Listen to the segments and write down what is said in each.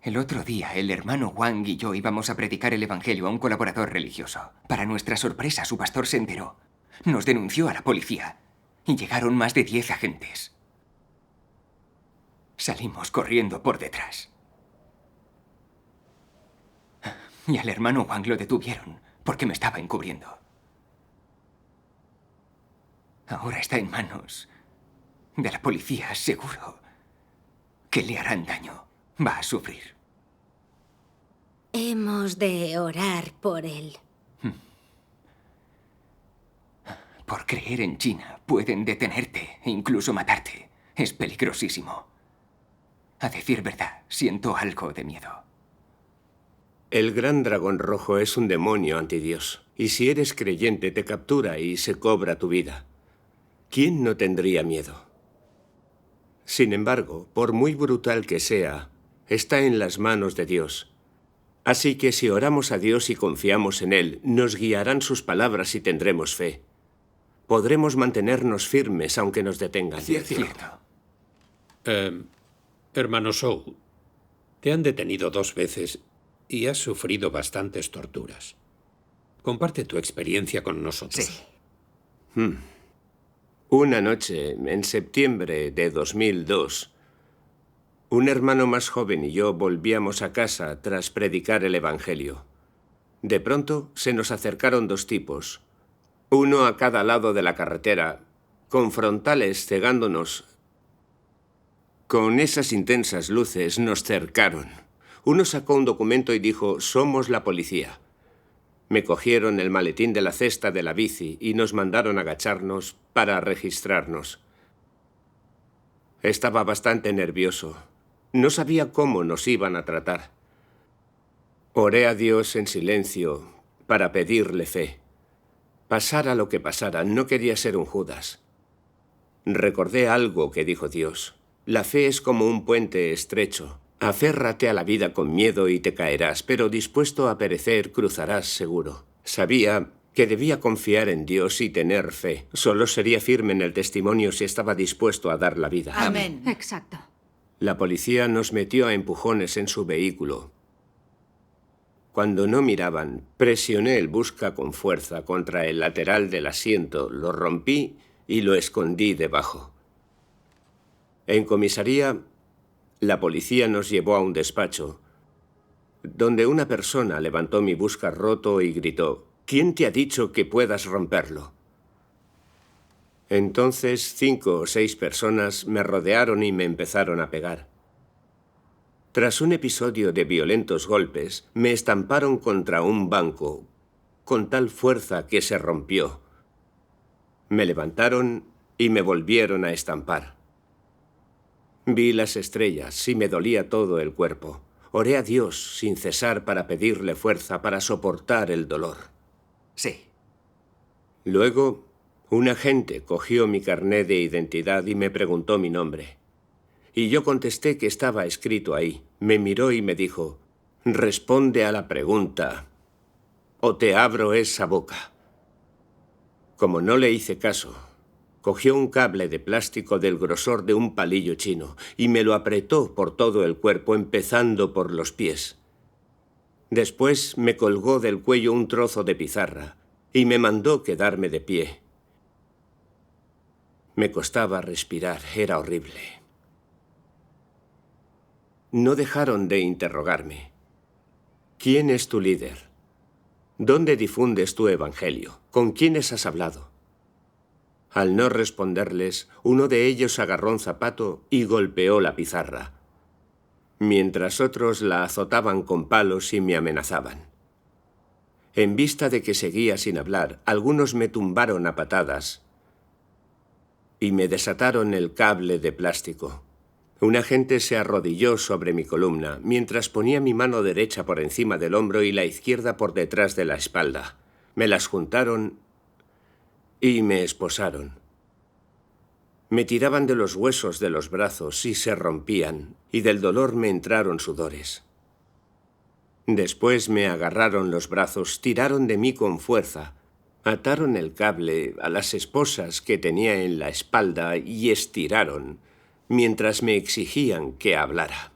El otro día, el hermano Wang y yo íbamos a predicar el evangelio a un colaborador religioso. Para nuestra sorpresa, su pastor se enteró. Nos denunció a la policía y llegaron más de 10 agentes. Salimos corriendo por detrás. Y al hermano Wang lo detuvieron porque me estaba encubriendo. Ahora está en manos de la policía, seguro que le harán daño. Va a sufrir. Hemos de orar por él. Por creer en China, pueden detenerte e incluso matarte. Es peligrosísimo. A decir verdad, siento algo de miedo. El gran dragón rojo es un demonio antidios. Y si eres creyente, te captura y se cobra tu vida. ¿Quién no tendría miedo? Sin embargo, por muy brutal que sea, está en las manos de Dios. Así que si oramos a Dios y confiamos en Él, nos guiarán sus palabras y tendremos fe. Podremos mantenernos firmes aunque nos detengan. Cierto. Hermano Zhou, te han detenido 2 veces y has sufrido bastantes torturas. Comparte tu experiencia con nosotros. Sí. Una noche, en septiembre de 2002, un hermano más joven y yo volvíamos a casa tras predicar el evangelio. De pronto se nos acercaron 2 tipos, uno a cada lado de la carretera, con frontales cegándonos. Con esas intensas luces nos cercaron. Uno sacó un documento y dijo: «Somos la policía». Me cogieron el maletín de la cesta de la bici y nos mandaron agacharnos para registrarnos. Estaba bastante nervioso. No sabía cómo nos iban a tratar. Oré a Dios en silencio para pedirle fe. Pasara lo que pasara, no quería ser un Judas. Recordé algo que dijo Dios. La fe es como un puente estrecho. Aférrate a la vida con miedo y te caerás, pero dispuesto a perecer cruzarás seguro. Sabía que debía confiar en Dios y tener fe. Solo sería firme en el testimonio si estaba dispuesto a dar la vida. Amén. Exacto. La policía nos metió a empujones en su vehículo. Cuando no miraban, presioné el busca con fuerza contra el lateral del asiento, lo rompí y lo escondí debajo. En comisaría, la policía nos llevó a un despacho, donde una persona levantó mi busca roto y gritó: «¿Quién te ha dicho que puedas romperlo?». Entonces 5 o 6 personas me rodearon y me empezaron a pegar. Tras un episodio de violentos golpes, me estamparon contra un banco, con tal fuerza que se rompió. Me levantaron y me volvieron a estampar. Vi las estrellas y me dolía todo el cuerpo. Oré a Dios sin cesar para pedirle fuerza para soportar el dolor. Sí. Luego, un agente cogió mi carné de identidad y me preguntó mi nombre. Y yo contesté que estaba escrito ahí. Me miró y me dijo: «Responde a la pregunta, o te abro esa boca». Como no le hice caso, cogió un cable de plástico del grosor de un palillo chino y me lo apretó por todo el cuerpo, empezando por los pies. Después me colgó del cuello un trozo de pizarra y me mandó quedarme de pie. Me costaba respirar, era horrible. No dejaron de interrogarme. ¿Quién es tu líder? ¿Dónde difundes tu evangelio? ¿Con quiénes has hablado? Al no responderles, uno de ellos agarró un zapato y golpeó la pizarra, mientras otros la azotaban con palos y me amenazaban. En vista de que seguía sin hablar, algunos me tumbaron a patadas y me desataron el cable de plástico. Un agente se arrodilló sobre mi columna, mientras ponía mi mano derecha por encima del hombro y la izquierda por detrás de la espalda. Me las juntaron y me esposaron. Me tiraban de los huesos de los brazos y se rompían, y del dolor me entraron sudores. Después me agarraron los brazos, tiraron de mí con fuerza, ataron el cable a las esposas que tenía en la espalda y estiraron, mientras me exigían que hablara.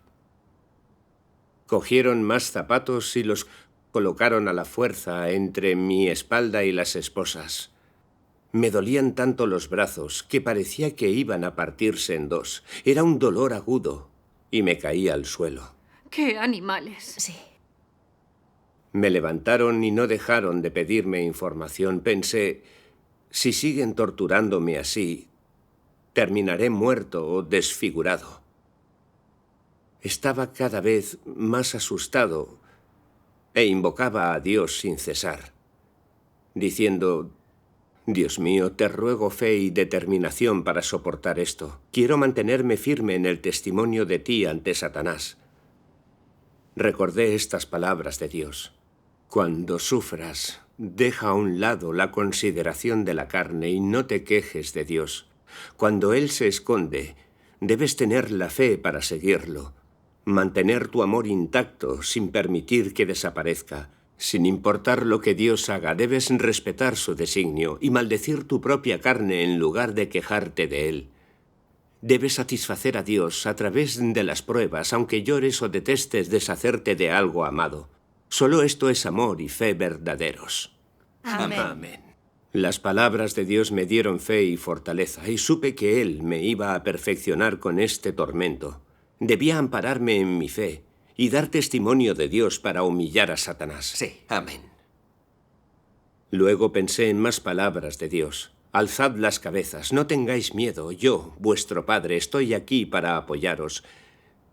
Cogieron más zapatos y los colocaron a la fuerza entre mi espalda y las esposas. Me dolían tanto los brazos que parecía que iban a partirse en dos. Era un dolor agudo y me caí al suelo. ¡Qué animales! Sí. Me levantaron y no dejaron de pedirme información. Pensé, si siguen torturándome así, terminaré muerto o desfigurado. Estaba cada vez más asustado e invocaba a Dios sin cesar, diciendo: Dios mío, te ruego fe y determinación para soportar esto. Quiero mantenerme firme en el testimonio de ti ante Satanás. Recordé estas palabras de Dios: cuando sufras, deja a un lado la consideración de la carne y no te quejes de Dios. Cuando Él se esconde, debes tener la fe para seguirlo, mantener tu amor intacto sin permitir que desaparezca. Sin importar lo que Dios haga, debes respetar su designio y maldecir tu propia carne en lugar de quejarte de Él. Debes satisfacer a Dios a través de las pruebas, aunque llores o detestes deshacerte de algo amado. Solo esto es amor y fe verdaderos. Amén. Amén. Las palabras de Dios me dieron fe y fortaleza, y supe que Él me iba a perfeccionar con este tormento. Debía ampararme en mi fe y dar testimonio de Dios para humillar a Satanás. Sí, amén. Luego pensé en más palabras de Dios. Alzad las cabezas, no tengáis miedo. Yo, vuestro Padre, estoy aquí para apoyaros,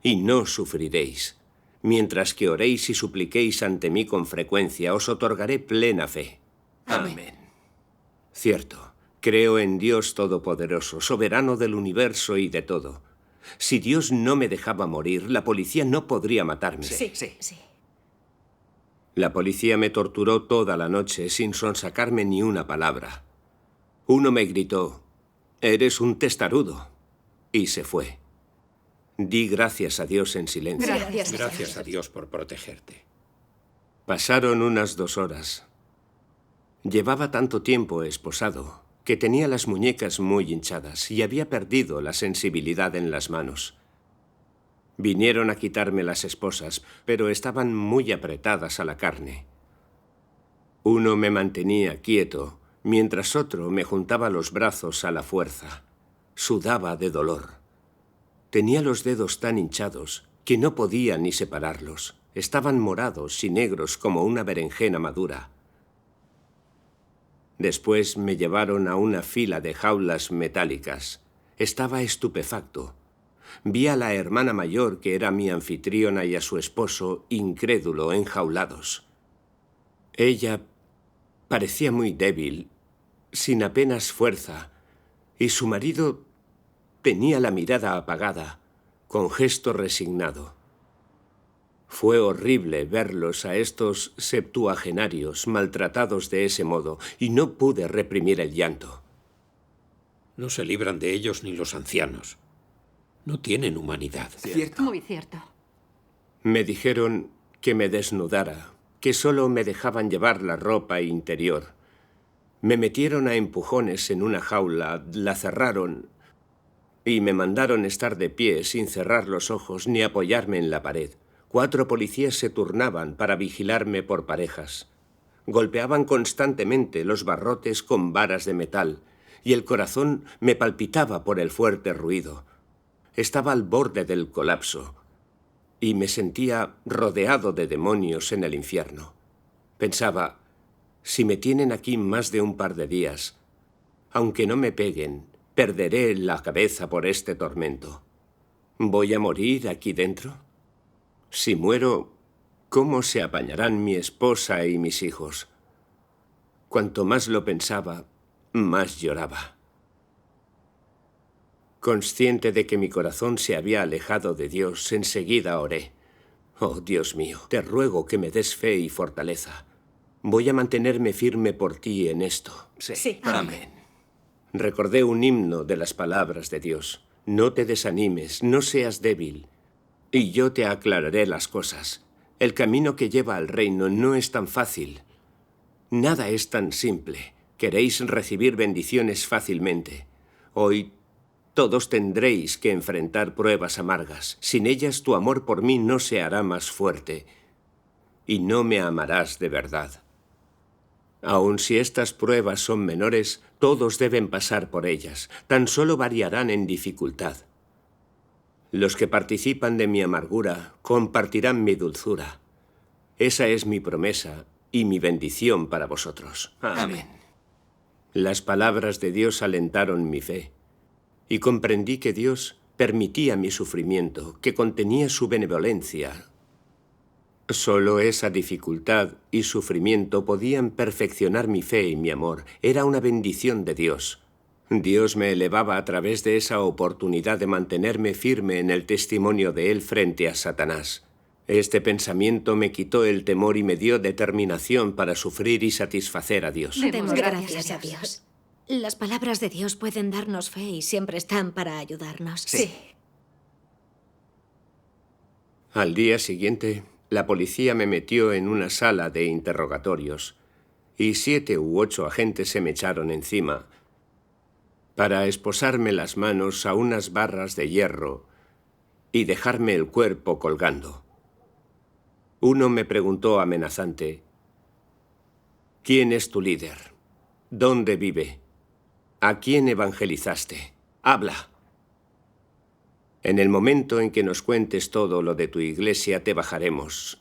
y no sufriréis. Mientras que oréis y supliquéis ante mí con frecuencia, os otorgaré plena fe. Amén. Cierto, creo en Dios Todopoderoso, soberano del universo y de todo. Si Dios no me dejaba morir, la policía no podría matarme. Sí. La policía me torturó toda la noche sin sonsacarme ni una palabra. Uno me gritó: «Eres un testarudo», y se fue. Di gracias a Dios en silencio. Gracias a Dios por protegerte. Pasaron unas 2 horas. Llevaba tanto tiempo esposado que tenía las muñecas muy hinchadas y había perdido la sensibilidad en las manos. Vinieron a quitarme las esposas, pero estaban muy apretadas a la carne. Uno me mantenía quieto, mientras otro me juntaba los brazos a la fuerza. Sudaba de dolor. Tenía los dedos tan hinchados que no podía ni separarlos. Estaban morados y negros como una berenjena madura. Después me llevaron a una fila de jaulas metálicas. Estaba estupefacto. Vi a la hermana mayor, que era mi anfitriona, y a su esposo, incrédulo, enjaulados. Ella parecía muy débil, sin apenas fuerza, y su marido tenía la mirada apagada, con gesto resignado. Fue horrible verlos a estos septuagenarios maltratados de ese modo, y no pude reprimir el llanto. No se libran de ellos ni los ancianos. No tienen humanidad. Cierto. Muy cierto. Me dijeron que me desnudara, que solo me dejaban llevar la ropa interior. Me metieron a empujones en una jaula, la cerraron y me mandaron estar de pie sin cerrar los ojos ni apoyarme en la pared. 4 policías se turnaban para vigilarme por parejas. Golpeaban constantemente los barrotes con varas de metal y el corazón me palpitaba por el fuerte ruido. Estaba al borde del colapso y me sentía rodeado de demonios en el infierno. Pensaba, si me tienen aquí más de un par de días, aunque no me peguen, perderé la cabeza por este tormento. ¿Voy a morir aquí dentro? Si muero, ¿cómo se apañarán mi esposa y mis hijos? Cuanto más lo pensaba, más lloraba. Consciente de que mi corazón se había alejado de Dios, enseguida oré. Oh, Dios mío, te ruego que me des fe y fortaleza. Voy a mantenerme firme por ti en esto. Sí. Amén. Recordé un himno de las palabras de Dios. No te desanimes, no seas débil, y yo te aclararé las cosas. El camino que lleva al reino no es tan fácil. Nada es tan simple. Queréis recibir bendiciones fácilmente. Hoy Todos tendréis que enfrentar pruebas amargas. Sin ellas tu amor por mí no se hará más fuerte y no me amarás de verdad. Aun si estas pruebas son menores, todos deben pasar por ellas. Tan solo variarán en dificultad. Los que participan de mi amargura compartirán mi dulzura. Esa es mi promesa y mi bendición para vosotros. Amén. Las palabras de Dios alentaron mi fe, y comprendí que Dios permitía mi sufrimiento, que contenía su benevolencia. Solo esa dificultad y sufrimiento podían perfeccionar mi fe y mi amor. Era una bendición de Dios. Dios me elevaba a través de esa oportunidad de mantenerme firme en el testimonio de Él frente a Satanás. Este pensamiento me quitó el temor y me dio determinación para sufrir y satisfacer a Dios. Demos gracias a Dios. Las palabras de Dios pueden darnos fe y siempre están para ayudarnos. Sí. Al día siguiente, la policía me metió en una sala de interrogatorios y 7 u 8 agentes se me echaron encima para esposarme las manos a unas barras de hierro y dejarme el cuerpo colgando. Uno me preguntó amenazante: ¿quién es tu líder? ¿Dónde vive? ¿A quién evangelizaste? ¡Habla! En el momento en que nos cuentes todo lo de tu iglesia, te bajaremos.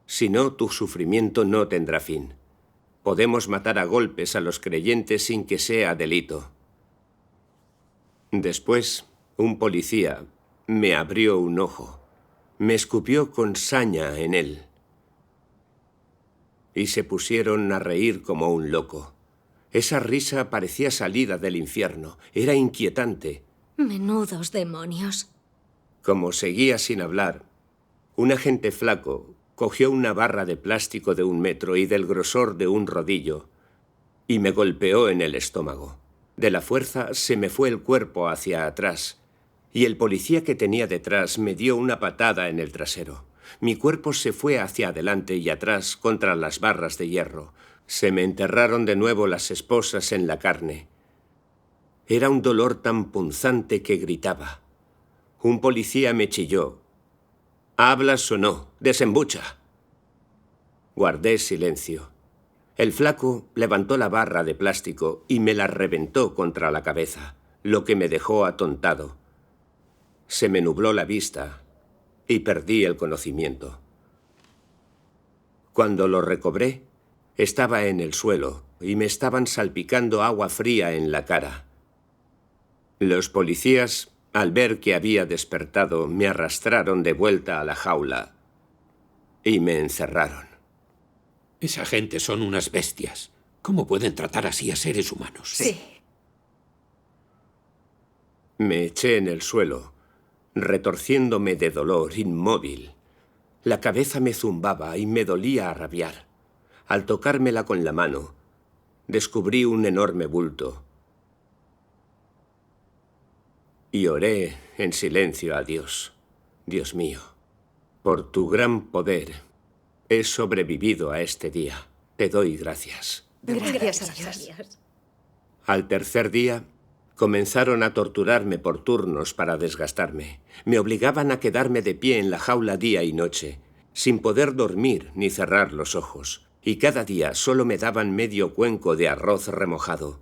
Si no, tu sufrimiento no tendrá fin. Podemos matar a golpes a los creyentes sin que sea delito. Después, un policía me abrió un ojo, me escupió con saña en él y se pusieron a reír como un loco. Esa risa parecía salida del infierno, era inquietante. Menudos demonios. Como seguía sin hablar, un agente flaco cogió una barra de plástico de 1 metro y del grosor de un rodillo y me golpeó en el estómago. De la fuerza se me fue el cuerpo hacia atrás y el policía que tenía detrás me dio una patada en el trasero. Mi cuerpo se fue hacia adelante y atrás contra las barras de hierro. Se me enterraron de nuevo las esposas en la carne. Era un dolor tan punzante que gritaba. Un policía me chilló: ¿hablas o no? ¡Desembucha! Guardé silencio. El flaco levantó la barra de plástico y me la reventó contra la cabeza, lo que me dejó atontado. Se me nubló la vista y perdí el conocimiento. Cuando lo recobré, estaba en el suelo y me estaban salpicando agua fría en la cara. Los policías, al ver que había despertado, me arrastraron de vuelta a la jaula y me encerraron. Esa gente son unas bestias. ¿Cómo pueden tratar así a seres humanos? Sí. Me eché en el suelo, retorciéndome de dolor, inmóvil. La cabeza me zumbaba y me dolía a rabiar. Al tocármela con la mano, descubrí un enorme bulto y oré en silencio a Dios. Dios mío, por tu gran poder he sobrevivido a este día. Te doy gracias. Gracias a Dios. Al tercer día, comenzaron a torturarme por turnos para desgastarme. Me obligaban a quedarme de pie en la jaula día y noche, sin poder dormir ni cerrar los ojos. Y cada día solo me daban medio cuenco de arroz remojado.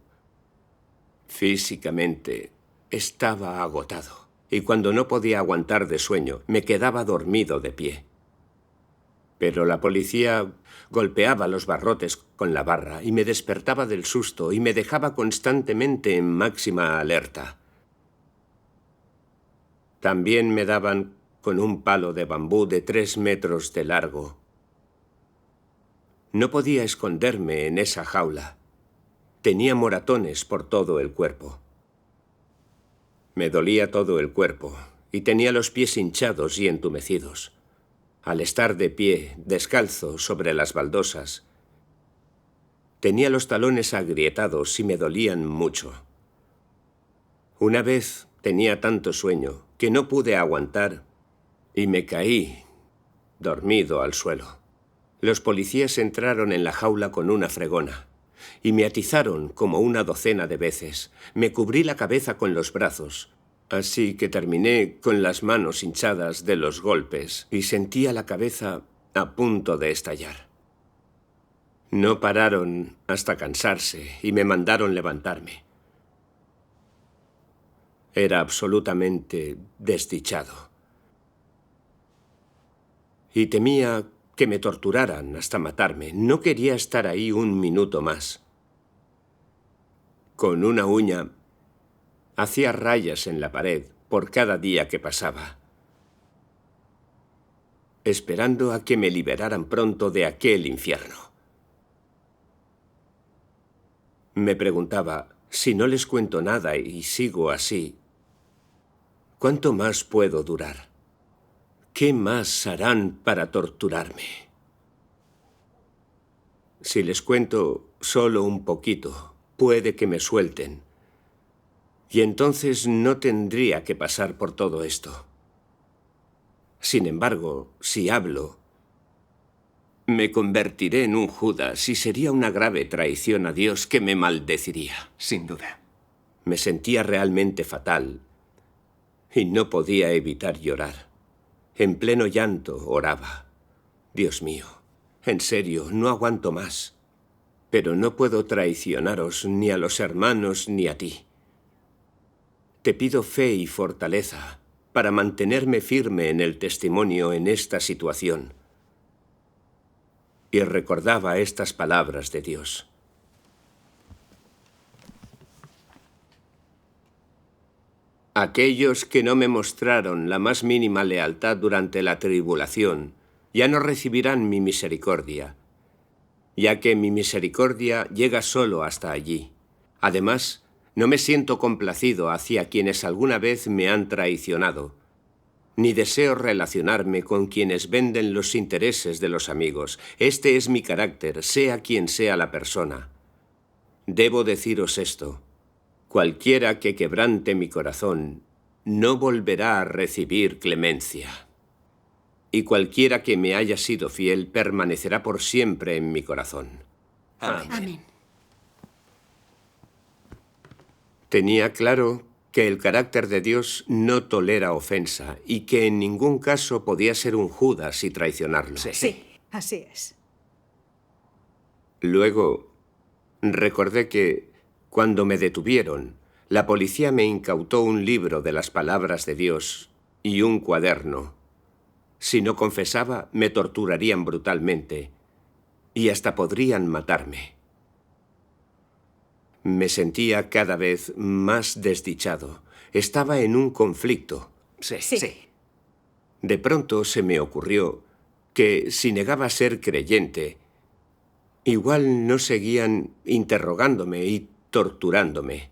Físicamente estaba agotado, y cuando no podía aguantar de sueño, me quedaba dormido de pie. Pero la policía golpeaba los barrotes con la barra y me despertaba del susto y me dejaba constantemente en máxima alerta. También me daban con un palo de bambú de 3 metros de largo. No podía esconderme en esa jaula. Tenía moratones por todo el cuerpo. Me dolía todo el cuerpo y tenía los pies hinchados y entumecidos. Al estar de pie, descalzo sobre las baldosas, tenía los talones agrietados y me dolían mucho. Una vez tenía tanto sueño que no pude aguantar y me caí dormido al suelo. Los policías entraron en la jaula con una fregona y me atizaron como una docena de veces. Me cubrí la cabeza con los brazos Así que terminé con las manos hinchadas de los golpes y sentía la cabeza a punto de estallar. No pararon hasta cansarse y me mandaron levantarme. Era absolutamente desdichado. Y temía que me torturaran hasta matarme. No quería estar ahí un minuto más. Con una uña hacía rayas en la pared por cada día que pasaba, esperando a que me liberaran pronto de aquel infierno. Me preguntaba, si no les cuento nada y sigo así, ¿cuánto más puedo durar? ¿Qué más harán para torturarme? Si les cuento solo un poquito, puede que me suelten. Y entonces no tendría que pasar por todo esto. Sin embargo, si hablo, me convertiré en un Judas y sería una grave traición a Dios que me maldeciría. Sin duda. Me sentía realmente fatal y no podía evitar llorar. En pleno llanto oraba. Dios mío, en serio, no aguanto más. Pero no puedo traicionaros ni a los hermanos ni a ti. Te pido fe y fortaleza para mantenerme firme en el testimonio en esta situación. Y recordaba estas palabras de Dios. Aquellos que no me mostraron la más mínima lealtad durante la tribulación, ya no recibirán mi misericordia, ya que mi misericordia llega solo hasta allí. Además, no me siento complacido hacia quienes alguna vez me han traicionado, ni deseo relacionarme con quienes venden los intereses de los amigos. Este es mi carácter, sea quien sea la persona. Debo deciros esto: cualquiera que quebrante mi corazón no volverá a recibir clemencia. Y cualquiera que me haya sido fiel permanecerá por siempre en mi corazón. Amén. Amén. Tenía claro que el carácter de Dios no tolera ofensa y que en ningún caso podía ser un Judas y traicionarlo. Sí, así es. Luego, recordé que, cuando me detuvieron, la policía me incautó un libro de las palabras de Dios y un cuaderno. Si no confesaba, me torturarían brutalmente y hasta podrían matarme. Me sentía cada vez más desdichado. Estaba en un conflicto. Sí. De pronto se me ocurrió que, si negaba ser creyente, igual no seguían interrogándome y torturándome.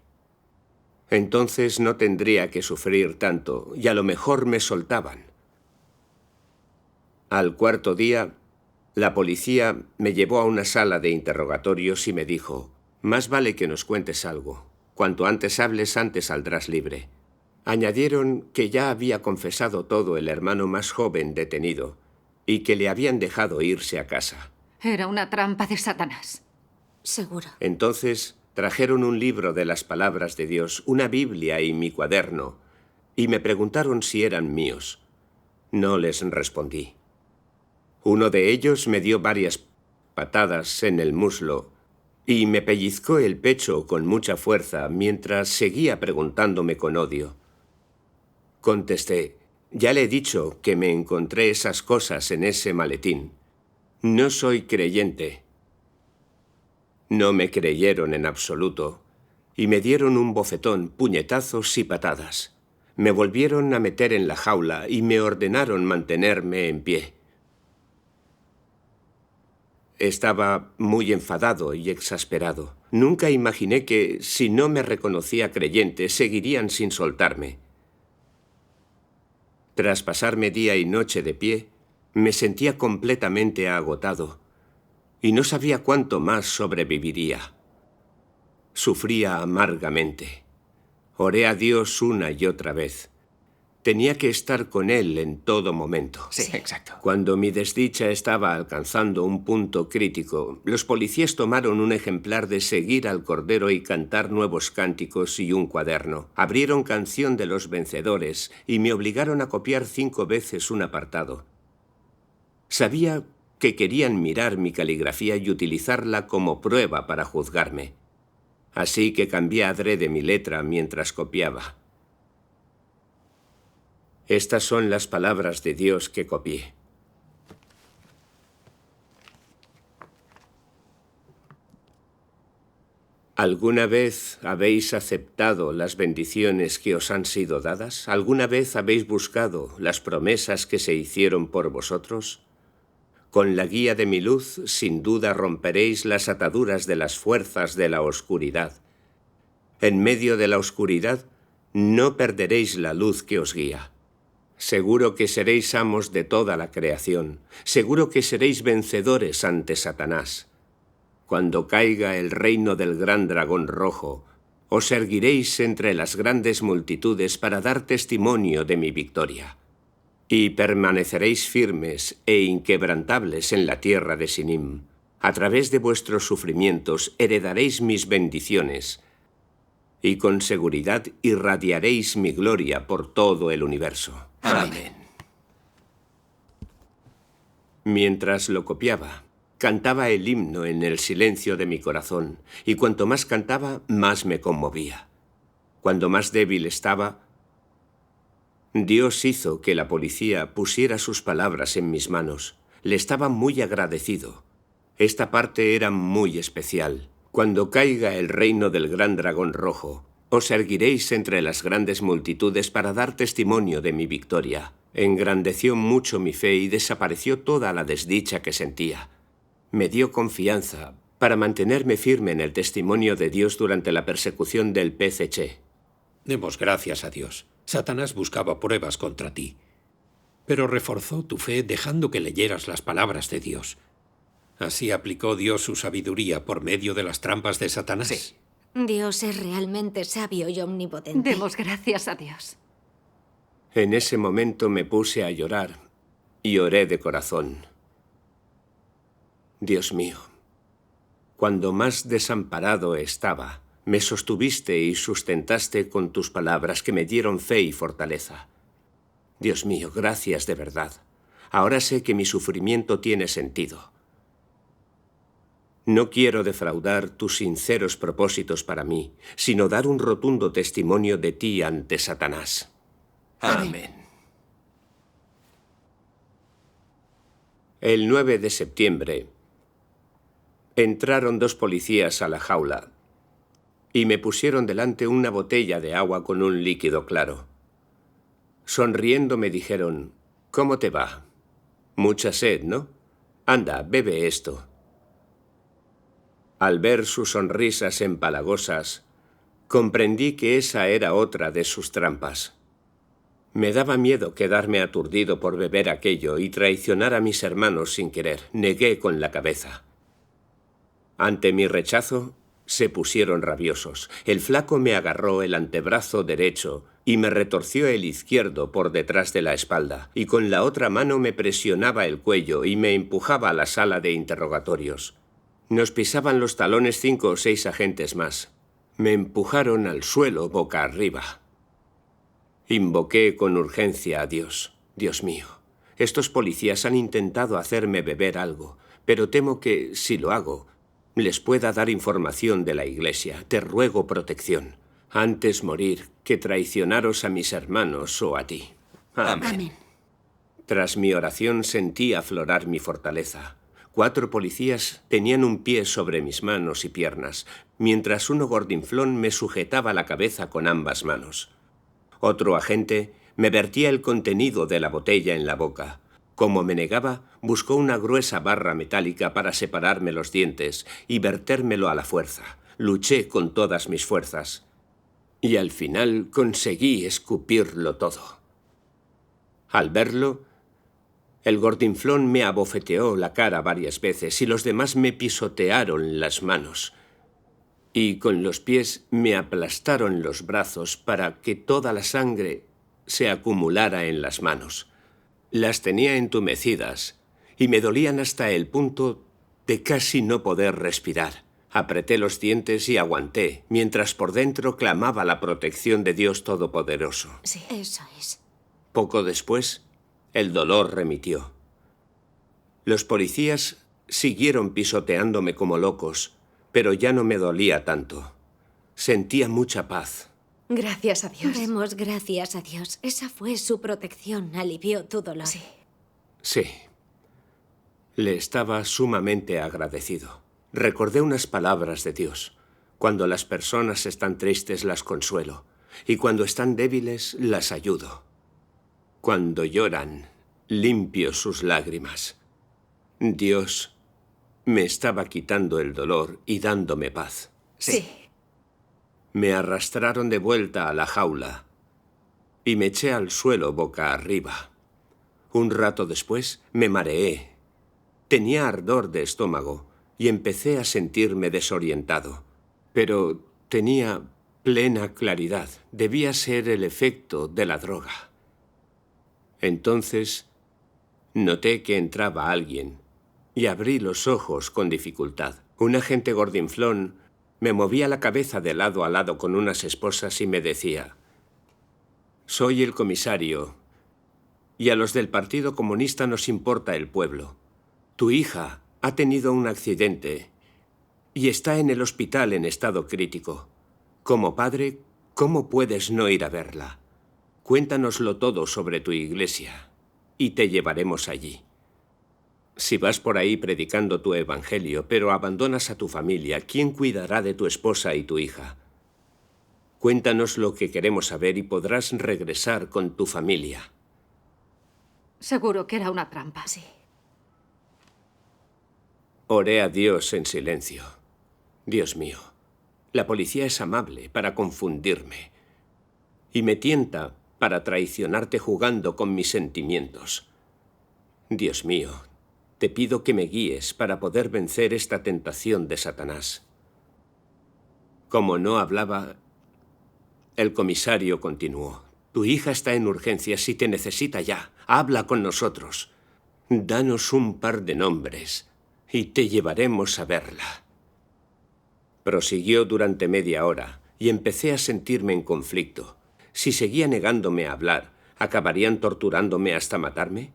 Entonces no tendría que sufrir tanto y a lo mejor me soltaban. Al cuarto día, la policía me llevó a una sala de interrogatorios y me dijo: «Más vale que nos cuentes algo. Cuanto antes hables, antes saldrás libre». Añadieron que ya había confesado todo el hermano más joven detenido y que le habían dejado irse a casa. Era una trampa de Satanás. Seguro. Entonces trajeron un libro de las palabras de Dios, una Biblia y mi cuaderno, y me preguntaron si eran míos. No les respondí. Uno de ellos me dio varias patadas en el muslo y me pellizcó el pecho con mucha fuerza mientras seguía preguntándome con odio. Contesté: «Ya le he dicho que me encontré esas cosas en ese maletín. No soy creyente». No me creyeron en absoluto y me dieron un bofetón, puñetazos y patadas. Me volvieron a meter en la jaula y me ordenaron mantenerme en pie. Estaba muy enfadado y exasperado. Nunca imaginé que, si no me reconocía creyente, seguirían sin soltarme. Tras pasarme día y noche de pie, me sentía completamente agotado y no sabía cuánto más sobreviviría. Sufría amargamente. Oré a Dios una y otra vez. Tenía que estar con él en todo momento. Sí, exacto. Cuando mi desdicha estaba alcanzando un punto crítico, los policías tomaron un ejemplar de Seguir al Cordero y Cantar Nuevos Cánticos y un cuaderno. Abrieron Canción de los Vencedores y me obligaron a copiar 5 veces un apartado. Sabía que querían mirar mi caligrafía y utilizarla como prueba para juzgarme. Así que cambié adrede mi letra mientras copiaba. Estas son las palabras de Dios que copié. ¿Alguna vez habéis aceptado las bendiciones que os han sido dadas? ¿Alguna vez habéis buscado las promesas que se hicieron por vosotros? Con la guía de mi luz, sin duda romperéis las ataduras de las fuerzas de la oscuridad. En medio de la oscuridad, no perderéis la luz que os guía. Seguro que seréis amos de toda la creación. Seguro que seréis vencedores ante Satanás. Cuando caiga el reino del gran dragón rojo, os erguiréis entre las grandes multitudes para dar testimonio de mi victoria. Y permaneceréis firmes e inquebrantables en la tierra de Sinim. A través de vuestros sufrimientos heredaréis mis bendiciones, y con seguridad irradiaréis mi gloria por todo el universo. Amén. Mientras lo copiaba, cantaba el himno en el silencio de mi corazón, y cuanto más cantaba, más me conmovía. Cuando más débil estaba, Dios hizo que la policía pusiera sus palabras en mis manos. Le estaba muy agradecido. Esta parte era muy especial. Cuando caiga el reino del gran dragón rojo, os erguiréis entre las grandes multitudes para dar testimonio de mi victoria. Engrandeció mucho mi fe y desapareció toda la desdicha que sentía. Me dio confianza para mantenerme firme en el testimonio de Dios durante la persecución del PCC. Demos gracias a Dios. Satanás buscaba pruebas contra ti, pero reforzó tu fe dejando que leyeras las palabras de Dios. ¿Así aplicó Dios su sabiduría por medio de las trampas de Satanás? Sí. Dios es realmente sabio y omnipotente. Demos gracias a Dios. En ese momento me puse a llorar y oré de corazón. Dios mío, cuando más desamparado estaba, me sostuviste y sustentaste con tus palabras que me dieron fe y fortaleza. Dios mío, gracias de verdad. Ahora sé que mi sufrimiento tiene sentido. No quiero defraudar tus sinceros propósitos para mí, sino dar un rotundo testimonio de ti ante Satanás. Amén. El 9 de septiembre entraron 2 policías a la jaula y me pusieron delante una botella de agua con un líquido claro. Sonriendo me dijeron, ¿cómo te va? Mucha sed, ¿no? Anda, bebe esto. Al ver sus sonrisas empalagosas, comprendí que esa era otra de sus trampas. Me daba miedo quedarme aturdido por beber aquello y traicionar a mis hermanos sin querer. Negué con la cabeza. Ante mi rechazo, se pusieron rabiosos. El flaco me agarró el antebrazo derecho y me retorció el izquierdo por detrás de la espalda, y con la otra mano me presionaba el cuello y me empujaba a la sala de interrogatorios. Nos pisaban los talones 5 o 6 agentes más. Me empujaron al suelo boca arriba. Invoqué con urgencia a Dios. Dios mío, estos policías han intentado hacerme beber algo, pero temo que, si lo hago, les pueda dar información de la Iglesia. Te ruego protección. Antes morir que traicionaros a mis hermanos o a ti. Amén. Amén. Tras mi oración sentí aflorar mi fortaleza. 4 policías tenían un pie sobre mis manos y piernas, mientras uno gordinflón me sujetaba la cabeza con ambas manos. Otro agente me vertía el contenido de la botella en la boca. Como me negaba, buscó una gruesa barra metálica para separarme los dientes y vertérmelo a la fuerza. Luché con todas mis fuerzas. Y al final conseguí escupirlo todo. Al verlo, el gordinflón me abofeteó la cara varias veces y los demás me pisotearon las manos. Y con los pies me aplastaron los brazos para que toda la sangre se acumulara en las manos. Las tenía entumecidas y me dolían hasta el punto de casi no poder respirar. Apreté los dientes y aguanté, mientras por dentro clamaba la protección de Dios Todopoderoso. Sí, eso es. Poco después, el dolor remitió. Los policías siguieron pisoteándome como locos, pero ya no me dolía tanto. Sentía mucha paz. Gracias a Dios. Demos gracias a Dios. Esa fue su protección. Alivió tu dolor. Sí. Sí. Le estaba sumamente agradecido. Recordé unas palabras de Dios. Cuando las personas están tristes las consuelo, y cuando están débiles las ayudo. Cuando lloran, limpio sus lágrimas. Dios me estaba quitando el dolor y dándome paz. Sí. Me arrastraron de vuelta a la jaula y me eché al suelo boca arriba. Un rato después me mareé. Tenía ardor de estómago y empecé a sentirme desorientado. Pero tenía plena claridad. Debía ser el efecto de la droga. Entonces noté que entraba alguien y abrí los ojos con dificultad. Un agente gordinflón me movía la cabeza de lado a lado con unas esposas y me decía: «Soy el comisario, y a los del Partido Comunista nos importa el pueblo. Tu hija ha tenido un accidente y está en el hospital en estado crítico. Como padre, ¿cómo puedes no ir a verla? Cuéntanoslo todo sobre tu iglesia y te llevaremos allí. Si vas por ahí predicando tu evangelio, pero abandonas a tu familia, ¿quién cuidará de tu esposa y tu hija? Cuéntanos lo que queremos saber y podrás regresar con tu familia». Seguro que era una trampa. Sí. Oré a Dios en silencio. Dios mío, la policía es amable para confundirme y me tienta para traicionarte jugando con mis sentimientos. Dios mío, te pido que me guíes para poder vencer esta tentación de Satanás. Como no hablaba, el comisario continuó: «Tu hija está en urgencias y te necesita ya. Habla con nosotros. Danos un par de nombres y te llevaremos a verla». Prosiguió durante media hora y empecé a sentirme en conflicto. Si seguía negándome a hablar, ¿acabarían torturándome hasta matarme?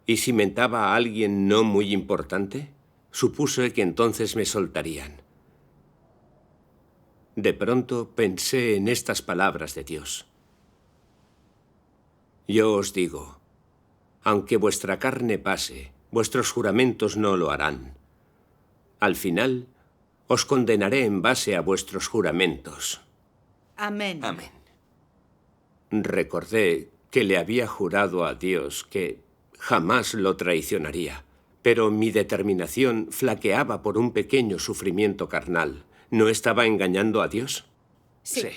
¿Y si mentaba a alguien no muy importante? Supuse que entonces me soltarían. De pronto pensé en estas palabras de Dios: «Yo os digo, aunque vuestra carne pase, vuestros juramentos no lo harán. Al final, os condenaré en base a vuestros juramentos». Amén. Amén. Recordé que le había jurado a Dios que jamás lo traicionaría, pero mi determinación flaqueaba por un pequeño sufrimiento carnal. ¿No estaba engañando a Dios? Sí.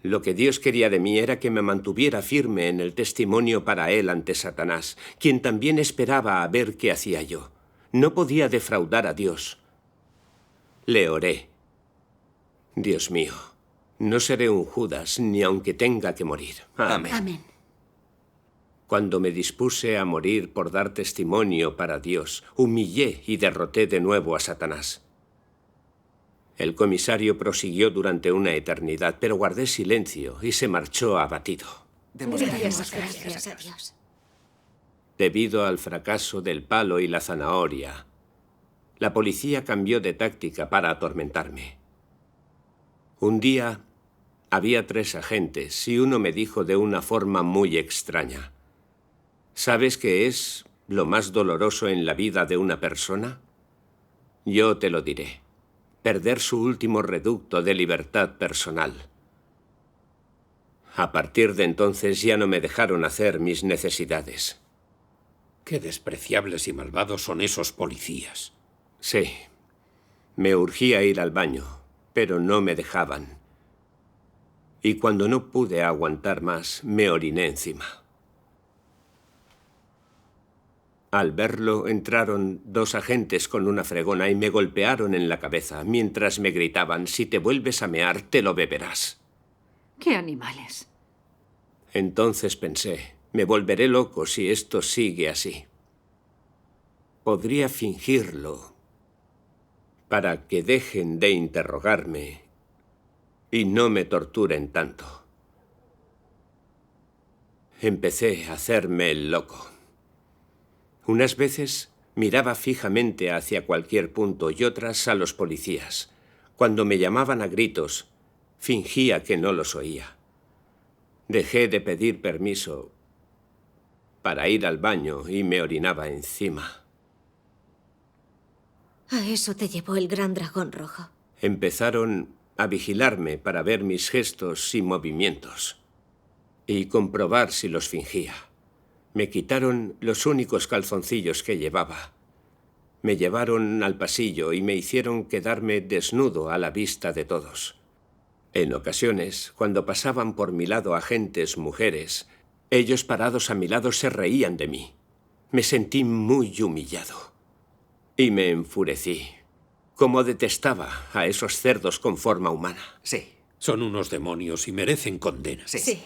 Lo que Dios quería de mí era que me mantuviera firme en el testimonio para Él ante Satanás, quien también esperaba a ver qué hacía yo. No podía defraudar a Dios. Le oré: «Dios mío, no seré un Judas ni aunque tenga que morir». Amén. Amén. Cuando me dispuse a morir por dar testimonio para Dios, humillé y derroté de nuevo a Satanás. El comisario prosiguió durante una eternidad, pero guardé silencio y se marchó abatido. Demos Demos gracias gracias a Dios. Debido al fracaso del palo y la zanahoria, la policía cambió de táctica para atormentarme. Un día había 3 agentes y uno me dijo de una forma muy extraña: ¿sabes qué es lo más doloroso en la vida de una persona? Yo te lo diré: perder su último reducto de libertad personal. A partir de entonces ya no me dejaron hacer mis necesidades. Qué despreciables y malvados son esos policías. Sí, me urgía ir al baño, pero no me dejaban. Y cuando no pude aguantar más, me oriné encima. Al verlo, entraron 2 agentes con una fregona y me golpearon en la cabeza, mientras me gritaban: «Si te vuelves a mear, te lo beberás». ¡Qué animales! Entonces pensé, me volveré loco si esto sigue así. Podría fingirlo para que dejen de interrogarme y no me torturen tanto. Empecé a hacerme el loco. Unas veces miraba fijamente hacia cualquier punto y otras a los policías. Cuando me llamaban a gritos, fingía que no los oía. Dejé de pedir permiso para ir al baño y me orinaba encima. A eso te llevó el gran dragón rojo. Empezaron a vigilarme para ver mis gestos y movimientos y comprobar si los fingía. Me quitaron los únicos calzoncillos que llevaba. Me llevaron al pasillo y me hicieron quedarme desnudo a la vista de todos. En ocasiones, cuando pasaban por mi lado agentes mujeres, ellos parados a mi lado se reían de mí. Me sentí muy humillado y me enfurecí. Cómo detestaba a esos cerdos con forma humana. Sí. Son unos demonios y merecen condena. Sí.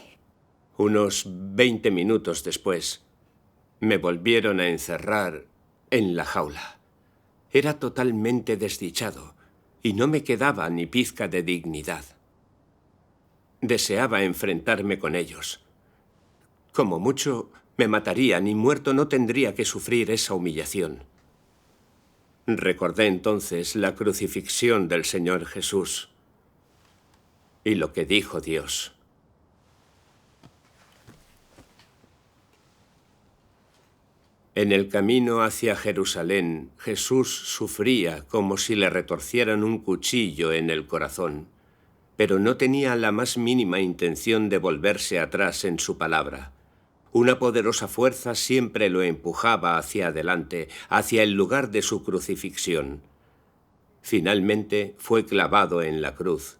Unos 20 minutos después, me volvieron a encerrar en la jaula. Era totalmente desdichado y no me quedaba ni pizca de dignidad. Deseaba enfrentarme con ellos. Como mucho, me matarían y muerto no tendría que sufrir esa humillación. Recordé entonces la crucifixión del Señor Jesús y lo que dijo Dios. En el camino hacia Jerusalén, Jesús sufría como si le retorcieran un cuchillo en el corazón, pero no tenía la más mínima intención de volverse atrás en su palabra. Una poderosa fuerza siempre lo empujaba hacia adelante, hacia el lugar de su crucifixión. Finalmente fue clavado en la cruz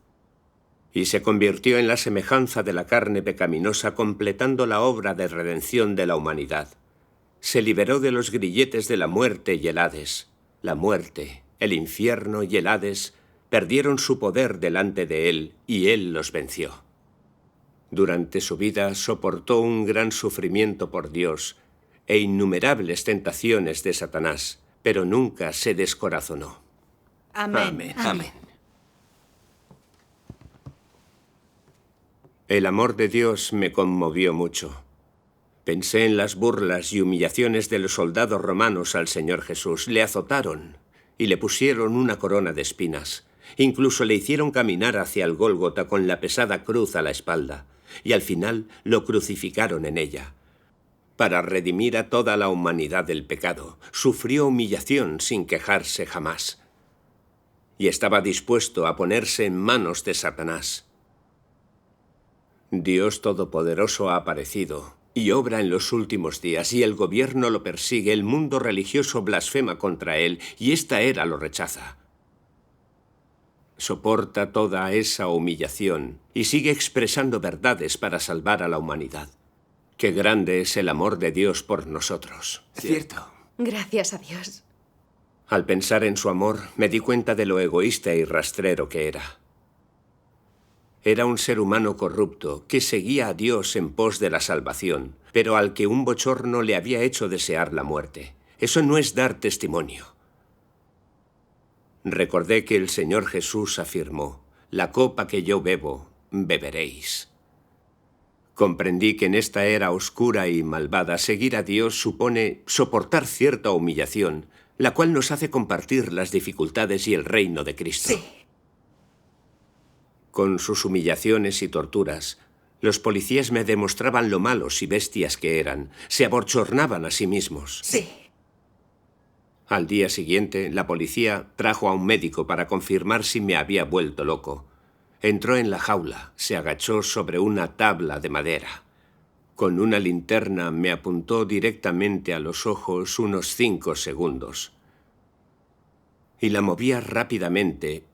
y se convirtió en la semejanza de la carne pecaminosa, completando la obra de redención de la humanidad. Se liberó de los grilletes de la muerte y el Hades. La muerte, el infierno y el Hades perdieron su poder delante de él y él los venció. Durante su vida soportó un gran sufrimiento por Dios e innumerables tentaciones de Satanás, pero nunca se descorazonó. Amén. Amén. El amor de Dios me conmovió mucho. Pensé en las burlas y humillaciones de los soldados romanos al Señor Jesús. Le azotaron y le pusieron una corona de espinas. Incluso le hicieron caminar hacia el Gólgota con la pesada cruz a la espalda. Y al final lo crucificaron en ella. Para redimir a toda la humanidad del pecado, sufrió humillación sin quejarse jamás. Y estaba dispuesto a ponerse en manos de Satanás. Dios Todopoderoso ha aparecido y obra en los últimos días, y el gobierno lo persigue, el mundo religioso blasfema contra él, y esta era lo rechaza. Soporta toda esa humillación y sigue expresando verdades para salvar a la humanidad. Qué grande es el amor de Dios por nosotros. Cierto. Gracias a Dios. Al pensar en su amor, me di cuenta de lo egoísta y rastrero que era. Era un ser humano corrupto que seguía a Dios en pos de la salvación, pero al que un bochorno le había hecho desear la muerte. Eso no es dar testimonio. Recordé que el Señor Jesús afirmó: «La copa que yo bebo, beberéis». Comprendí que en esta era oscura y malvada, seguir a Dios supone soportar cierta humillación, la cual nos hace compartir las dificultades y el reino de Cristo. Sí. Con sus humillaciones y torturas, los policías me demostraban lo malos y bestias que eran. Se abochornaban a sí mismos. Sí. Al día siguiente, la policía trajo a un médico para confirmar si me había vuelto loco. Entró en la jaula, se agachó sobre una tabla de madera. Con una linterna me apuntó directamente a los ojos unos 5 segundos. Y la movía rápidamente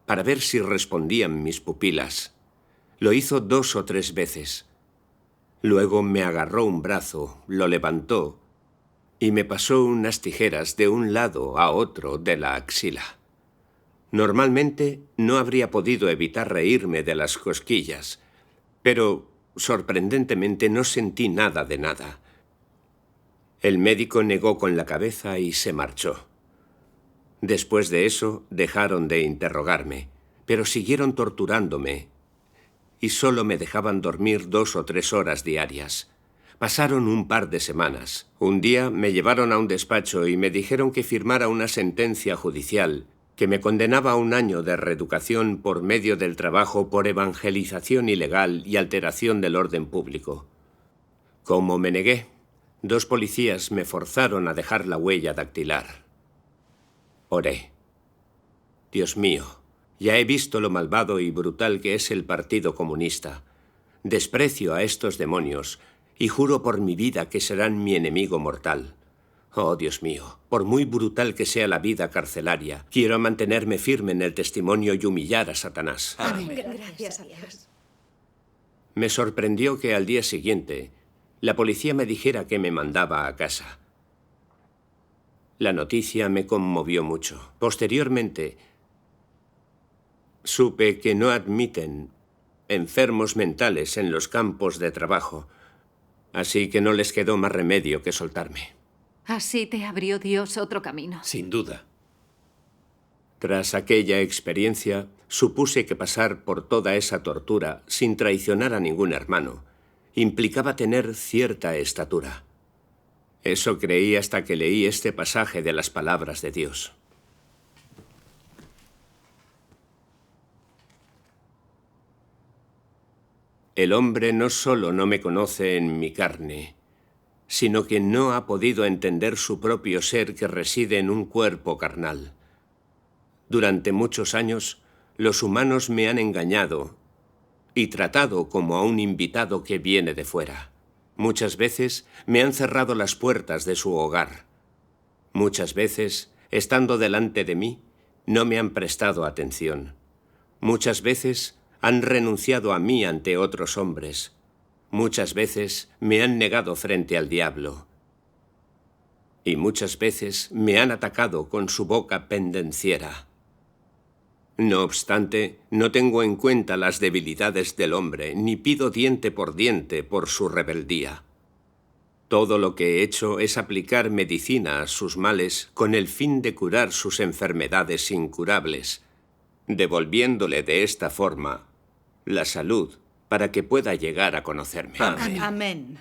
para ver si respondían mis pupilas. Lo hizo 2 o 3 veces. Luego me agarró un brazo, lo levantó y me pasó unas tijeras de un lado a otro de la axila. Normalmente no habría podido evitar reírme de las cosquillas, pero sorprendentemente, no sentí nada de nada. El médico negó con la cabeza y se marchó. Después de eso, dejaron de interrogarme, pero siguieron torturándome y solo me dejaban dormir 2 o 3 horas diarias. Pasaron un par de semanas. Un día me llevaron a un despacho y me dijeron que firmara una sentencia judicial que me condenaba a 1 año de reeducación por medio del trabajo por evangelización ilegal y alteración del orden público. Como me negué, 2 policías me forzaron a dejar la huella dactilar. Oré. Dios mío, ya he visto lo malvado y brutal que es el Partido Comunista. Desprecio a estos demonios y juro por mi vida que serán mi enemigo mortal. Oh, Dios mío, por muy brutal que sea la vida carcelaria, quiero mantenerme firme en el testimonio y humillar a Satanás. Amén. Gracias a Dios. Me sorprendió que al día siguiente la policía me dijera que me mandaba a casa. La noticia me conmovió mucho. Posteriormente, supe que no admiten enfermos mentales en los campos de trabajo, así que no les quedó más remedio que soltarme. Así te abrió Dios otro camino. Sin duda. Tras aquella experiencia, supuse que pasar por toda esa tortura sin traicionar a ningún hermano implicaba tener cierta estatura. Eso creí hasta que leí este pasaje de las palabras de Dios. El hombre no solo no me conoce en mi carne, sino que no ha podido entender su propio ser que reside en un cuerpo carnal. Durante muchos años, los humanos me han engañado y tratado como a un invitado que viene de fuera. Muchas veces me han cerrado las puertas de su hogar. Muchas veces, estando delante de mí, no me han prestado atención. Muchas veces han renunciado a mí ante otros hombres. Muchas veces me han negado frente al diablo. Y muchas veces me han atacado con su boca pendenciera. No obstante, no tengo en cuenta las debilidades del hombre, ni pido diente por su rebeldía. Todo lo que he hecho es aplicar medicina a sus males con el fin de curar sus enfermedades incurables, devolviéndole de esta forma la salud para que pueda llegar a conocerme. Amén.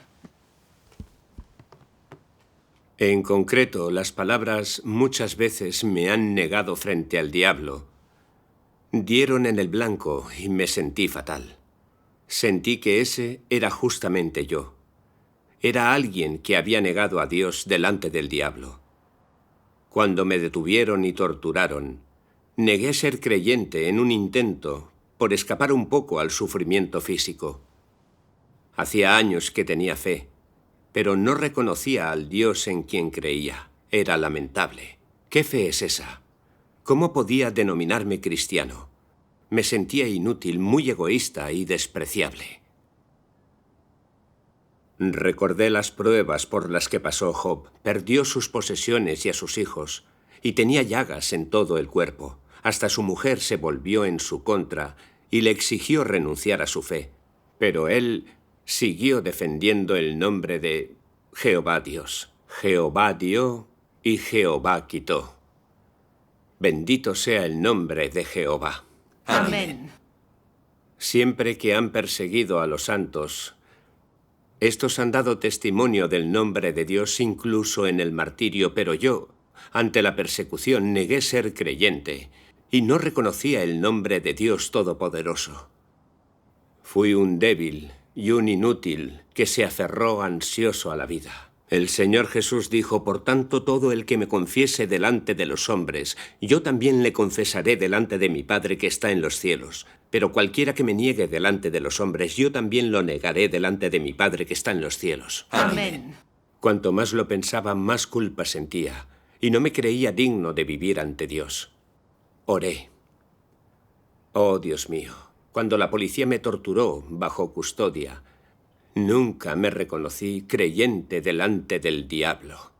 En concreto, las palabras "muchas veces me han negado frente al diablo" dieron en el blanco y me sentí fatal. Sentí que ese era justamente yo. Era alguien que había negado a Dios delante del diablo. Cuando me detuvieron y torturaron, negué ser creyente en un intento por escapar un poco al sufrimiento físico. Hacía años que tenía fe, pero no reconocía al Dios en quien creía. Era lamentable. ¿Qué fe es esa? ¿Cómo podía denominarme cristiano? Me sentía inútil, muy egoísta y despreciable. Recordé las pruebas por las que pasó Job. Perdió sus posesiones y a sus hijos, y tenía llagas en todo el cuerpo. Hasta su mujer se volvió en su contra y le exigió renunciar a su fe. Pero él siguió defendiendo el nombre de Jehová Dios. Jehová dio y Jehová quitó. Bendito sea el nombre de Jehová. Amén. Siempre que han perseguido a los santos, estos han dado testimonio del nombre de Dios incluso en el martirio, pero yo, ante la persecución, negué ser creyente y no reconocía el nombre de Dios Todopoderoso. Fui un débil y un inútil que se aferró ansioso a la vida. El Señor Jesús dijo: por tanto, todo el que me confiese delante de los hombres, yo también le confesaré delante de mi Padre que está en los cielos. Pero cualquiera que me niegue delante de los hombres, yo también lo negaré delante de mi Padre que está en los cielos. Amén. Cuanto más lo pensaba, más culpa sentía, y no me creía digno de vivir ante Dios. Oré. Oh, Dios mío, cuando la policía me torturó bajo custodia, nunca me reconocí creyente delante del diablo.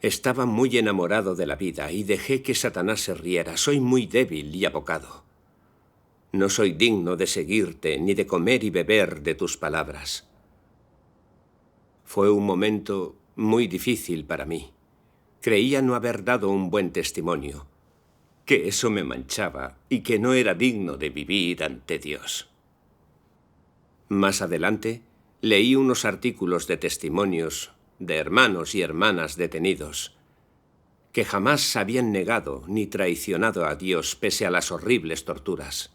Estaba muy enamorado de la vida y dejé que Satanás se riera. Soy muy débil y apocado. No soy digno de seguirte ni de comer y beber de tus palabras. Fue un momento muy difícil para mí. Creía no haber dado un buen testimonio, que eso me manchaba y que no era digno de vivir ante Dios. Más adelante, leí unos artículos de testimonios de hermanos y hermanas detenidos que jamás habían negado ni traicionado a Dios pese a las horribles torturas.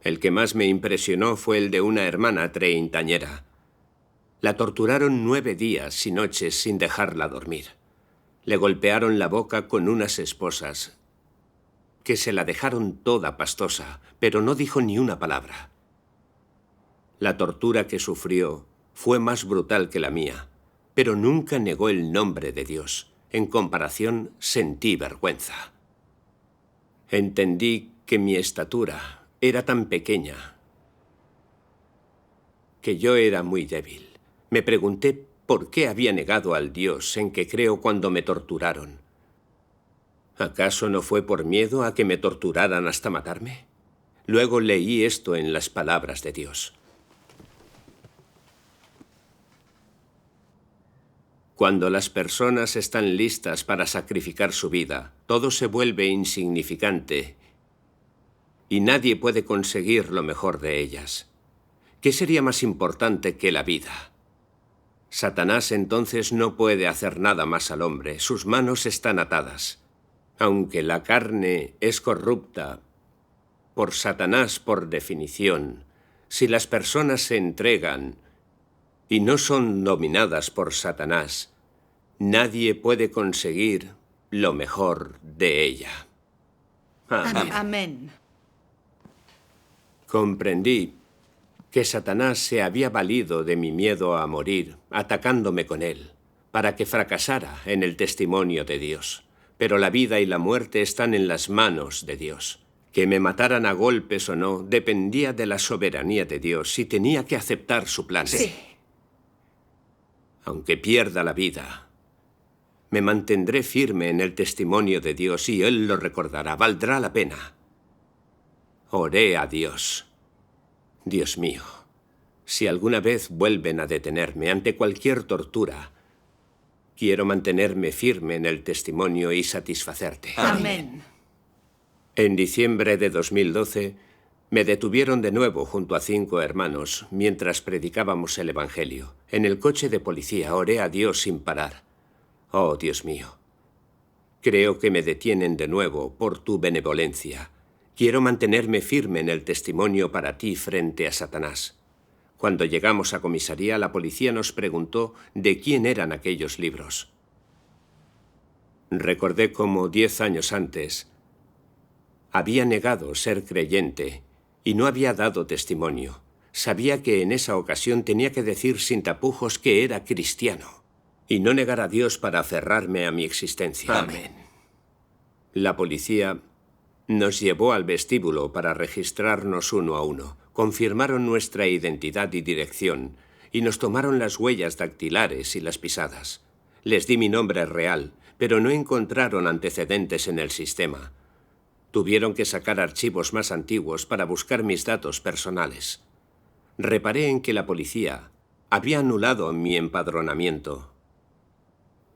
El que más me impresionó fue el de una hermana treintañera. La torturaron 9 días y noches sin dejarla dormir. Le golpearon la boca con unas esposas que se la dejaron toda pastosa, pero no dijo ni una palabra. La tortura que sufrió fue más brutal que la mía, pero nunca negó el nombre de Dios. En comparación, sentí vergüenza. Entendí que mi estatura era tan pequeña, que yo era muy débil. Me pregunté por qué había negado al Dios en que creo cuando me torturaron. ¿Acaso no fue por miedo a que me torturaran hasta matarme? Luego leí esto en las palabras de Dios. Cuando las personas están listas para sacrificar su vida, todo se vuelve insignificante y nadie puede conseguir lo mejor de ellas. ¿Qué sería más importante que la vida? Satanás entonces no puede hacer nada más al hombre, sus manos están atadas. Aunque la carne es corrupta por Satanás por definición, si las personas se entregan y no son dominadas por Satanás, nadie puede conseguir lo mejor de ella. Amén. Amén. Comprendí que Satanás se había valido de mi miedo a morir, atacándome con él, para que fracasara en el testimonio de Dios. Pero la vida y la muerte están en las manos de Dios. Que me mataran a golpes o no, dependía de la soberanía de Dios y tenía que aceptar su plan. Sí. Aunque pierda la vida, me mantendré firme en el testimonio de Dios y Él lo recordará. Valdrá la pena. Oré a Dios. Dios mío, si alguna vez vuelven a detenerme ante cualquier tortura, quiero mantenerme firme en el testimonio y satisfacerte. Amén. En diciembre de 2012, me detuvieron de nuevo junto a 5 hermanos mientras predicábamos el Evangelio. En el coche de policía oré a Dios sin parar. Oh, Dios mío, creo que me detienen de nuevo por tu benevolencia. Quiero mantenerme firme en el testimonio para ti frente a Satanás. Cuando llegamos a comisaría, la policía nos preguntó de quién eran aquellos libros. Recordé cómo 10 años antes había negado ser creyente y no había dado testimonio. Sabía que en esa ocasión tenía que decir sin tapujos que era cristiano y no negar a Dios para aferrarme a mi existencia. Amén. La policía nos llevó al vestíbulo para registrarnos uno a uno. Confirmaron nuestra identidad y dirección y nos tomaron las huellas dactilares y las pisadas. Les di mi nombre real, pero no encontraron antecedentes en el sistema. Tuvieron que sacar archivos más antiguos para buscar mis datos personales. Reparé en que la policía había anulado mi empadronamiento.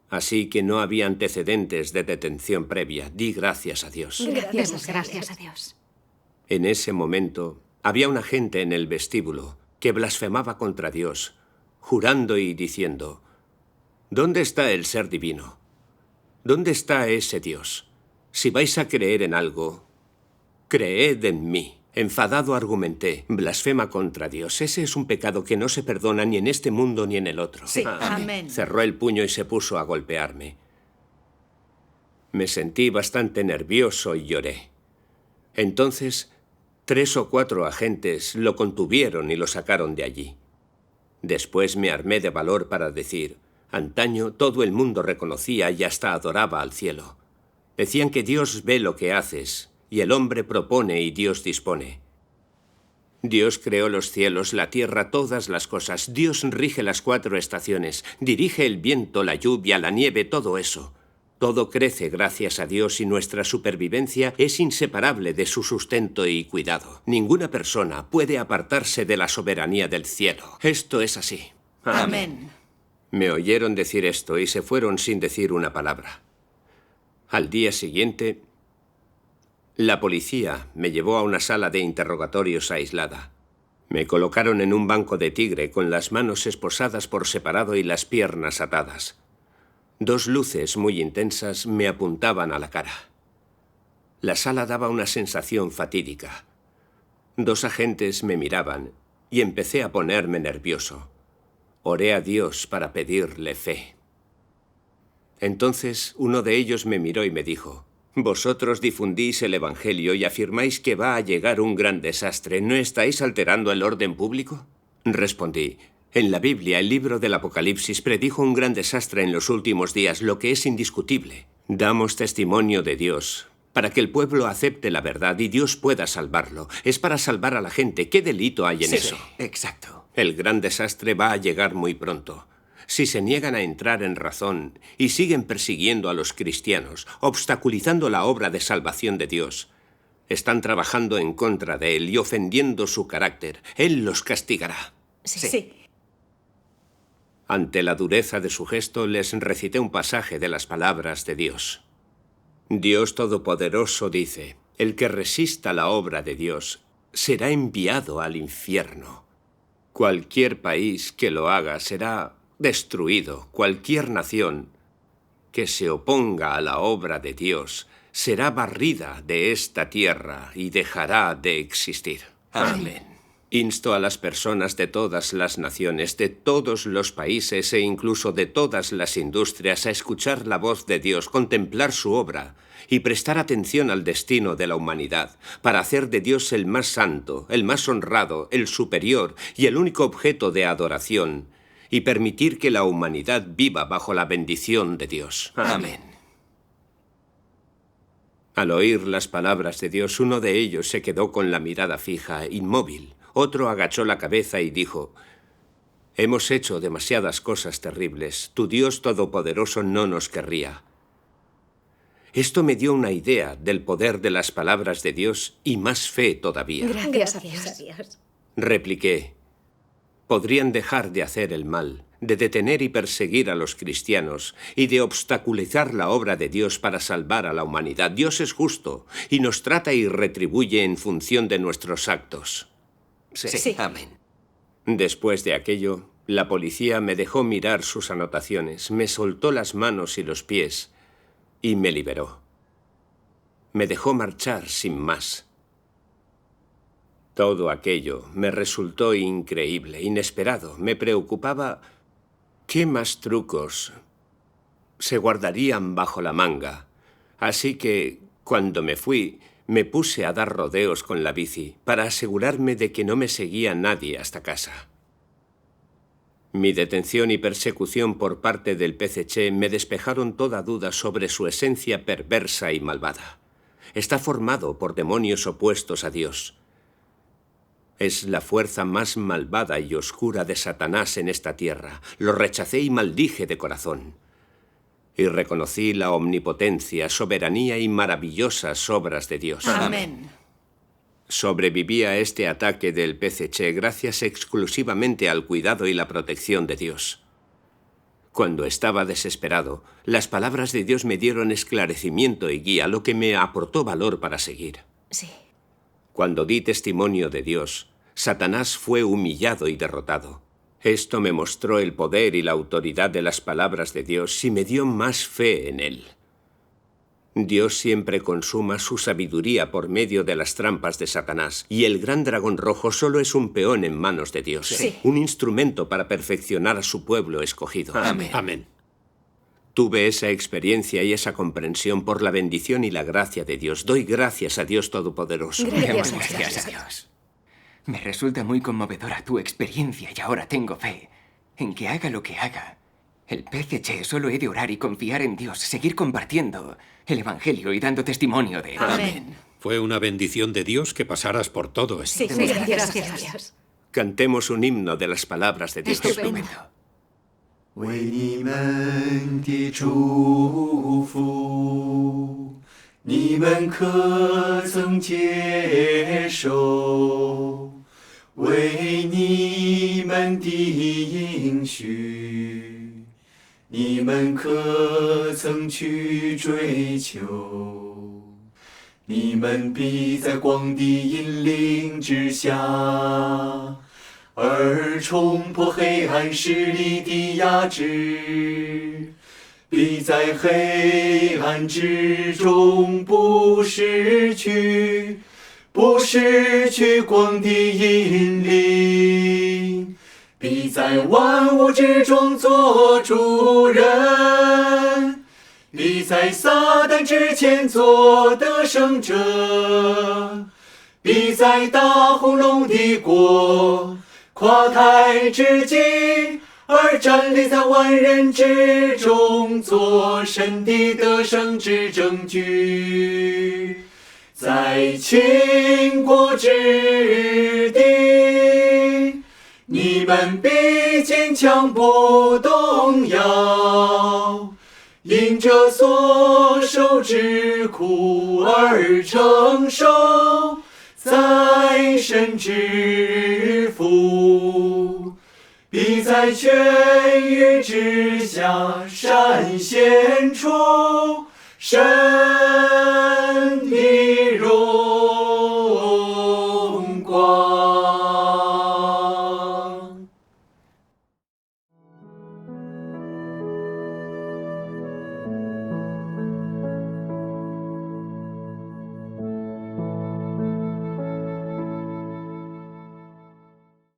Así que no había antecedentes de detención previa. Di gracias a Dios. Gracias a Dios. En ese momento, había un agente en el vestíbulo que blasfemaba contra Dios, jurando y diciendo: ¿Dónde está el ser divino? ¿Dónde está ese Dios? Si vais a creer en algo, creed en mí. Enfadado argumenté: blasfema contra Dios. Ese es un pecado que no se perdona ni en este mundo ni en el otro. Sí. Amén. Cerró el puño y se puso a golpearme. Me sentí bastante nervioso y lloré. Entonces, 3 o 4 agentes lo contuvieron y lo sacaron de allí. Después me armé de valor para decir: antaño todo el mundo reconocía y hasta adoraba al cielo. Decían que Dios ve lo que haces y el hombre propone y Dios dispone. Dios creó los cielos, la tierra, todas las cosas. Dios rige las 4 estaciones, dirige el viento, la lluvia, la nieve, todo eso. Todo crece gracias a Dios y nuestra supervivencia es inseparable de su sustento y cuidado. Ninguna persona puede apartarse de la soberanía del cielo. Esto es así. Amén. Me oyeron decir esto y se fueron sin decir una palabra. Al día siguiente, la policía me llevó a una sala de interrogatorios aislada. Me colocaron en un banco de tigre con las manos esposadas por separado y las piernas atadas. 2 luces muy intensas me apuntaban a la cara. La sala daba una sensación fatídica. 2 agentes me miraban y empecé a ponerme nervioso. Oré a Dios para pedirle fe. Entonces uno de ellos me miró y me dijo: «Vosotros difundís el Evangelio y afirmáis que va a llegar un gran desastre. ¿No estáis alterando el orden público?». Respondí: «En la Biblia, el libro del Apocalipsis predijo un gran desastre en los últimos días, lo que es indiscutible. Damos testimonio de Dios para que el pueblo acepte la verdad y Dios pueda salvarlo. Es para salvar a la gente. ¿Qué delito hay en eso?». Exacto. El gran desastre va a llegar muy pronto. Si se niegan a entrar en razón y siguen persiguiendo a los cristianos, obstaculizando la obra de salvación de Dios, están trabajando en contra de Él y ofendiendo su carácter. Él los castigará. Sí. Ante la dureza de su gesto, les recité un pasaje de las palabras de Dios. Dios Todopoderoso dice: «El que resista la obra de Dios será enviado al infierno. Cualquier país que lo haga será destruido. Cualquier nación que se oponga a la obra de Dios será barrida de esta tierra y dejará de existir». Amén. Insto a las personas de todas las naciones, de todos los países e incluso de todas las industrias a escuchar la voz de Dios, contemplar su obra y prestar atención al destino de la humanidad para hacer de Dios el más santo, el más honrado, el superior y el único objeto de adoración, y permitir que la humanidad viva bajo la bendición de Dios. Amén. Al oír las palabras de Dios, uno de ellos se quedó con la mirada fija, inmóvil. Otro agachó la cabeza y dijo: «Hemos hecho demasiadas cosas terribles. Tu Dios Todopoderoso no nos querría». Esto me dio una idea del poder de las palabras de Dios y más fe todavía. Gracias a Dios. Repliqué: «Podrían dejar de hacer el mal, de detener y perseguir a los cristianos y de obstaculizar la obra de Dios para salvar a la humanidad. Dios es justo y nos trata y retribuye en función de nuestros actos». Sí. Amén. Después de aquello, la policía me dejó mirar sus anotaciones, me soltó las manos y los pies y me liberó. Me dejó marchar sin más. Todo aquello me resultó increíble, inesperado. Me preocupaba qué más trucos se guardarían bajo la manga. Así que, cuando me fui, me puse a dar rodeos con la bici para asegurarme de que no me seguía nadie hasta casa. Mi detención y persecución por parte del PCC me despejaron toda duda sobre su esencia perversa y malvada. Está formado por demonios opuestos a Dios. Es la fuerza más malvada y oscura de Satanás en esta tierra. Lo rechacé y maldije de corazón. Y reconocí la omnipotencia, soberanía y maravillosas obras de Dios. Amén. Sobreviví a este ataque del PCC gracias exclusivamente al cuidado y la protección de Dios. Cuando estaba desesperado, las palabras de Dios me dieron esclarecimiento y guía, lo que me aportó valor para seguir. Sí. Cuando di testimonio de Dios, Satanás fue humillado y derrotado. Esto me mostró el poder y la autoridad de las palabras de Dios y me dio más fe en Él. Dios siempre consuma su sabiduría por medio de las trampas de Satanás, y el gran dragón rojo solo es un peón en manos de Dios, Sí. un instrumento para perfeccionar a su pueblo escogido. Amén. Amén. Tuve esa experiencia y esa comprensión por la bendición y la gracia de Dios. Doy gracias a Dios Todopoderoso. Demos gracias a Dios. Me resulta muy conmovedora tu experiencia y ahora tengo fe en que haga lo que haga. El PCC solo he de orar y confiar en Dios, seguir compartiendo el Evangelio y dando testimonio de él. Amén. Fue una bendición de Dios que pasaras por todo esto. Sí, Gracias a Dios. Cantemos un himno de las palabras de Dios. Estupendo. Estupendo. 为你们的祝福，你们可曾接受？为你们的应许，你们可曾去追求？你们必在光的引领之下，而冲破黑暗势力的压制，必在黑暗之中不失去光的引领，必在万物之中做主人，必在撒旦之前做得胜者，必在大红龙的国跨台之际，而站立在万人之中，做神的得胜之证据。在倾国之地，你们必坚强不动摇，因着所受之苦而承受在神之福，必在全域之下闪现出神